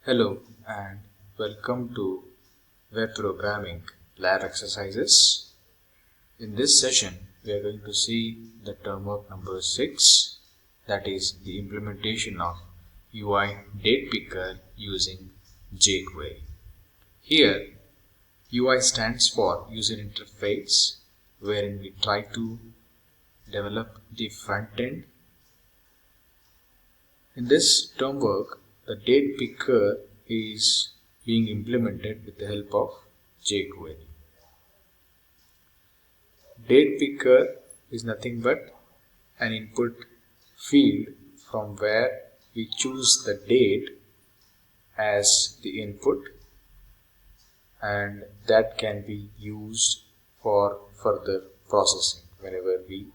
Hello and welcome to Web Programming Lab Exercises. In this session, we are going to see the Termwork number 6, that is the implementation of UI Datepicker using Jquery. Here, UI stands for User Interface, wherein we try to develop the front end. In this Termwork, the date picker is being implemented with the help of Jquery. Date picker is nothing but an input field from where we choose the date as the input, and that can be used for further processing whenever we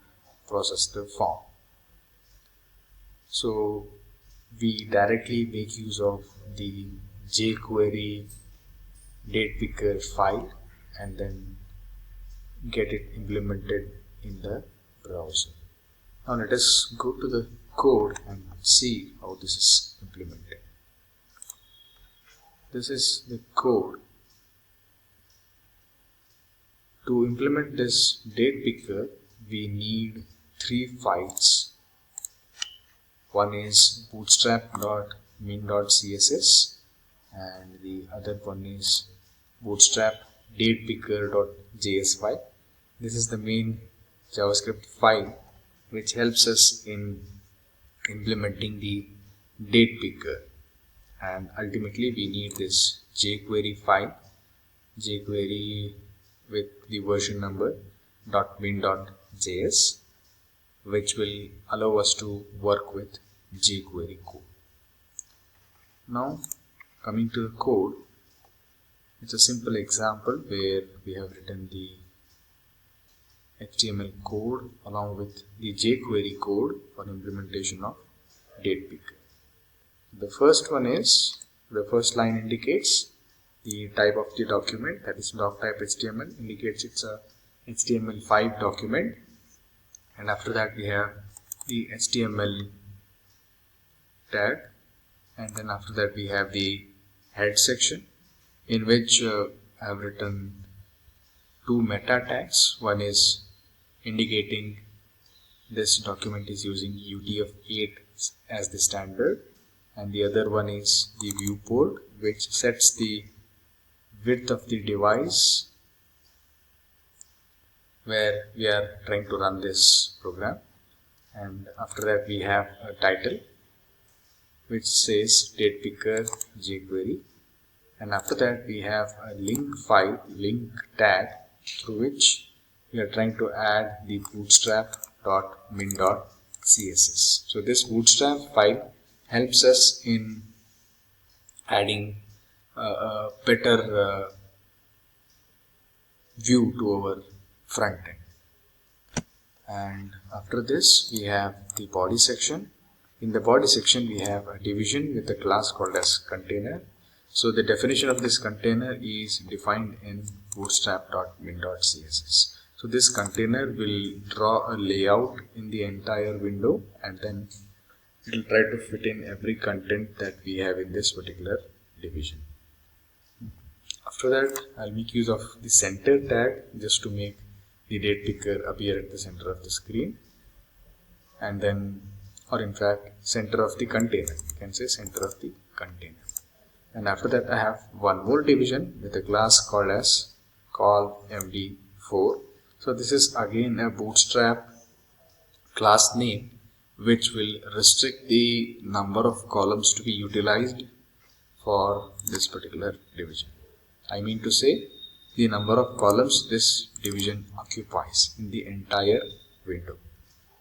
process the form. So we directly make use of the Jquery Datepicker file and then get it implemented in the browser. Now let us go to the code and see how this is implemented. This is the code. To implement this Datepicker, we need 3 files. One is bootstrap.min.css and the other one is bootstrap datepicker.js file. This is the main JavaScript file which helps us in implementing the Datepicker, and ultimately we need this Jquery file, Jquery with the version number .min.js, which will allow us to work with Jquery code. Now coming to the code, it's a simple example where we have written the HTML code along with the Jquery code for implementation of Datepicker. The first one is, the first line indicates the type of the document, that is doctype HTML, indicates it's a HTML5 document, and after that we have the HTML tag, and then after that we have the head section in which I have written 2 meta tags. One is indicating this document is using UTF-8 as the standard, and the other one is the viewport, which sets the width of the device where we are trying to run this program. And after that we have a title which says Datepicker Jquery, and after that we have a link file, link tag, through which we are trying to add the bootstrap.min.css. So this bootstrap file helps us in adding a better view to our front end. And after this we have the body section. In the body section we have a division with a class called as container. So the definition of this container is defined in bootstrap.min.css. So this container will draw a layout in the entire window, and then it will try to fit in every content that we have in this particular division. After that I'll make use of the center tag just to make the Datepicker appear at the center of the screen, and then, or in fact center of the container, you can say center of the container. And after that I have one more division with a class called as callMD4. So this is again a bootstrap class name which will restrict the number of columns to be utilized for this particular division. I mean to say the number of columns this division occupies in the entire window.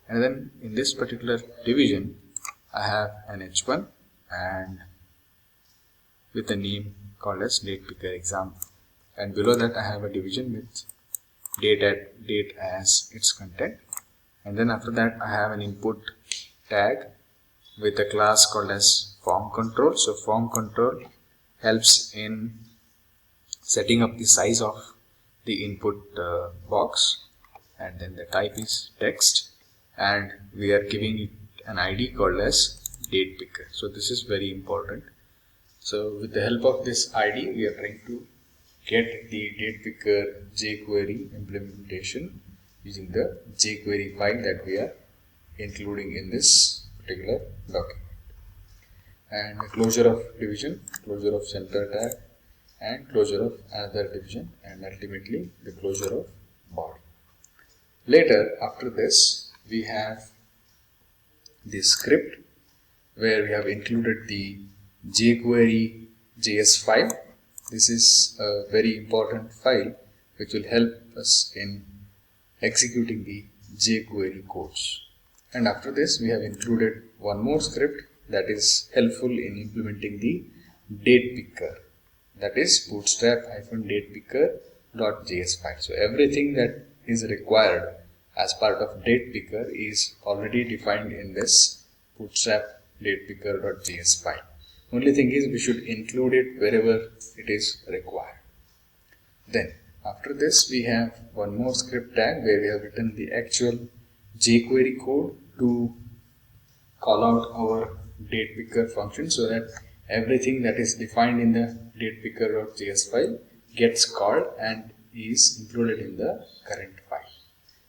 And then in this particular division I have an H1 and with a name called as Datepicker example, and below that I have a division with date as its content, and then after that I have an input tag with a class called as form control. So form control helps in setting up the size of the input box, and then the type is text, and we are giving it an ID called as Datepicker. So this is very important. So with the help of this ID, we are trying to get the Datepicker jQuery implementation using the jQuery file that we are including in this particular document. And closure of division, closure of center tag, and closure of another division, and ultimately the closure of body. Later, after this, we have the script where we have included the jQuery JS file. This is a very important file which will help us in executing the jQuery codes. And after this, we have included one more script that is helpful in implementing the Datepicker, that is bootstrap-datepicker.js file. So everything that is required as part of Datepicker is already defined in this bootstrap-datepicker.js file. Only thing is we should include it wherever it is required. Then after this, we have one more script tag where we have written the actual jQuery code to call out our Datepicker function, so that everything that is defined in the datepicker.js file gets called and is included in the current file.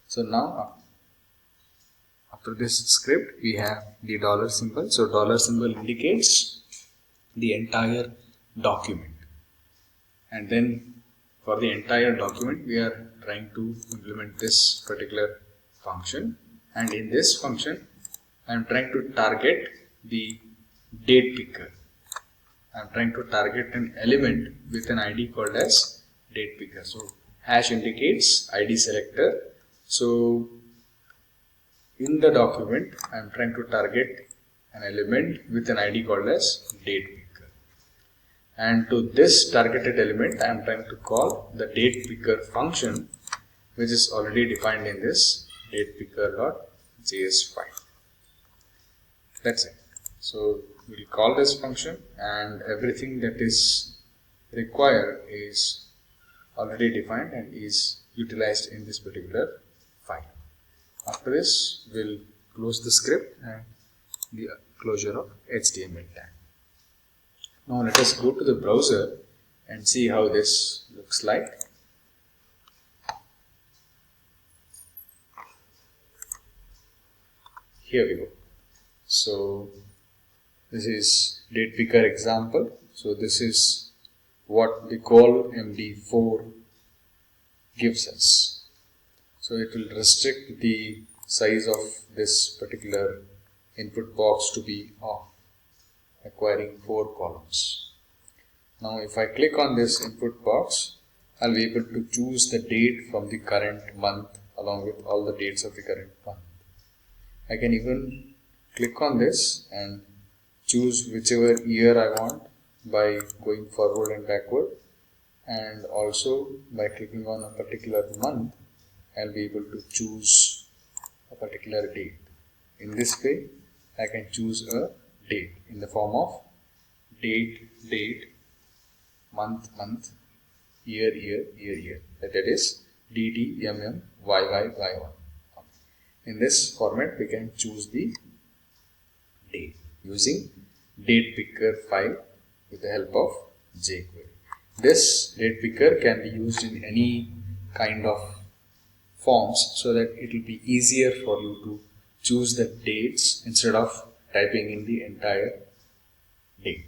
So now after this script, we have the dollar symbol. So dollar symbol indicates the entire document, and then for the entire document we are trying to implement this particular function, and in this function I am trying to target the Datepicker. I am trying to target an element with an ID called as Datepicker. So hash indicates ID selector. So in the document, I am trying to target an element with an ID called as Datepicker. And to this targeted element, I am trying to call the Datepicker function, which is already defined in this datepicker.js file. That's it. So we'll call this function, and everything that is required is already defined and is utilized in this particular file. After this, we'll close the script and the closure of HTML tag. Now let us go to the browser and see how this looks like. Here we go. So this is Datepicker example. So this is what the call MD4 gives us. So it will restrict the size of this particular input box to be of acquiring 4 columns. Now if I click on this input box, I'll be able to choose the date from the current month along with all the dates of the current month. I can even click on this and choose whichever year I want by going forward and backward, and also by clicking on a particular month I'll be able to choose a particular date. In this way I can choose a date in the form of date, month, year, that is DDMMYYY1. In this format we can choose the date using Datepicker file with the help of jQuery. This Datepicker can be used in any kind of forms so that it will be easier for you to choose the dates instead of typing in the entire date.